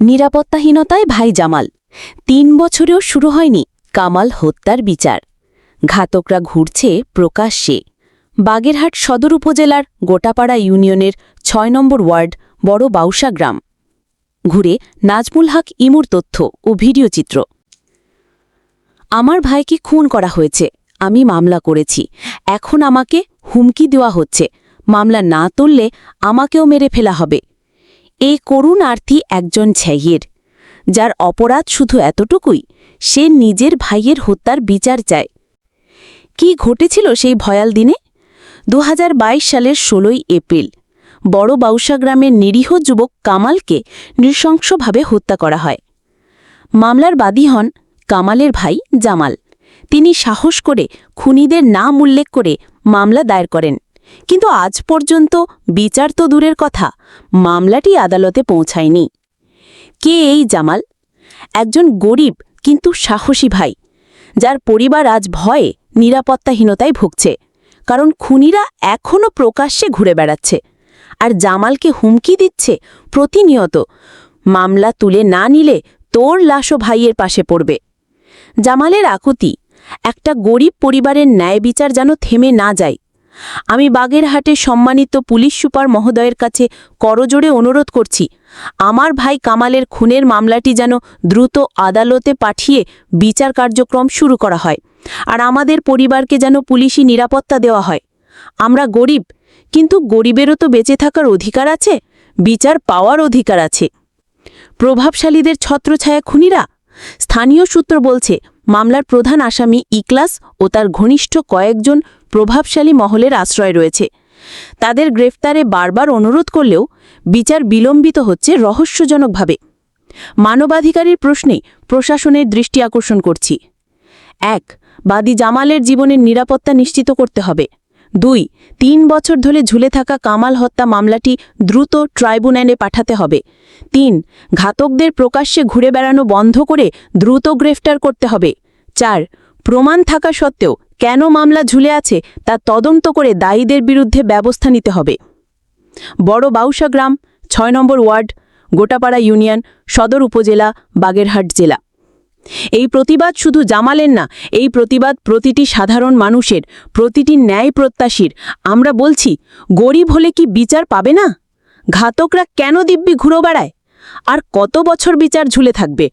নিরাপত্তাহীনতায় ভাই জামাল ৩ বছরেও শুরু হয়নি কামাল হত্যার বিচার। ঘাতকরা ঘুরছে প্রকাশ্যে। বাগেরহাট সদর উপজেলার গোটাপাড়া ইউনিয়নের ৬ নম্বর ওয়ার্ড বড় বাউসা গ্রাম। ঘুরে নাজমুল হক ইমুর তথ্য ও ভিডিও চিত্র। আমার ভাইকে খুন করা হয়েছে, আমি মামলা করেছি, এখন আমাকে হুমকি দেওয়া হচ্ছে, মামলা না তুললে আমাকেও মেরে ফেলা হবে। এই করুণ আর্থী একজন ছেইয়ের, যার অপরাধ শুধু এতটুকুই, সে নিজের ভাইয়ের হত্যার বিচার চায়। কি ঘটেছিল সেই ভয়াল দিনে? ২০২২ সালের ১৬ই এপ্রিল বড় বাউসা গ্রামের নিরীহ যুবক কামালকে নৃশংসভাবে হত্যা করা হয়। মামলার বাদী হন কামালের ভাই জামাল। তিনি সাহস করে খুনিদের নাম উল্লেখ করে মামলা দায়ের করেন, কিন্তু আজ পর্যন্ত বিচার তো দূরের কথা, মামলাটি আদালতে পৌঁছায়নি। কে এই জামাল? একজন গরিব কিন্তু সাহসী ভাই, যার পরিবার আজ ভয়ে নিরাপত্তাহীনতায় ভুগছে, কারণ খুনিরা এখনও প্রকাশ্যে ঘুরে বেড়াচ্ছে আর জামালকে হুমকি দিচ্ছে প্রতিনিয়ত, মামলা তুলে না নিলে তোর লাশও ভাইয়ের পাশে পড়বে। জামালের আকুতি, একটা গরিব পরিবারের ন্যায় বিচার যেন থেমে না যায়। আমি বাগেরহাটের সম্মানিত পুলিশ সুপার মহোদয়ের কাছে করজোড়ে অনুরোধ করছি, আমার ভাই কামালের খুনের মামলাটি যেন দ্রুত আদালতে পাঠিয়ে বিচার কার্যক্রম শুরু করা হয়, আর আমাদের পরিবারকে যেন পুলিশি নিরাপত্তা দেওয়া হয়। আমরা গরিব, কিন্তু গরিবেরও তো বেঁচে থাকার অধিকার আছে, বিচার পাওয়ার অধিকার আছে। প্রভাবশালীদের ছত্রছায়া খুনিরা? স্থানীয় সূত্র বলছে, মামলার প্রধান আসামি ইকলাস ও তার ঘনিষ্ঠ কয়েকজন প্রভাবশালী মহলের আশ্রয় রয়েছে। তাদের গ্রেফতারে বারবার অনুরোধ করলেও বিচার বিলম্বিত হচ্ছে রহস্যজনকভাবে। মানবাধিকারের প্রশ্নে প্রশাসনের দৃষ্টি আকর্ষণ করছি। ১. বাদী জামালের জীবনের নিরাপত্তা নিশ্চিত করতে হবে। ২. ৩ বছর ধরে ঝুলে থাকা কামাল হত্যা মামলাটি দ্রুত ট্রাইব্যুনালে পাঠাতে হবে। ৩. ঘাতকদের প্রকাশ্যে ঘুরে বেড়ানো বন্ধ করে দ্রুত গ্রেফতার করতে হবে। ৪. প্রমাণ থাকা সত্ত্বেও কেন মামলা ঝুলে আছে তা তদন্ত করে দায়ীদের বিরুদ্ধে ব্যবস্থা নিতে হবে। বড় বাউসা গ্রাম, ৬ নম্বর ওয়ার্ড, গোটাপাড়া ইউনিয়ন, সদর উপজেলা, বাগেরহাট জেলা। এই প্রতিবাদ শুধু জামালের না, এই প্রতিবাদ প্রতিটি সাধারণ মানুষের, প্রতিটি ন্যায় প্রত্যাশীর। আমরা বলছি, গরিব হলে কি বিচার পাবে না? ঘাতকরা কেন দিব্যি ঘুরে বেড়ায়? আর কত বছর বিচার ঝুলে থাকবে?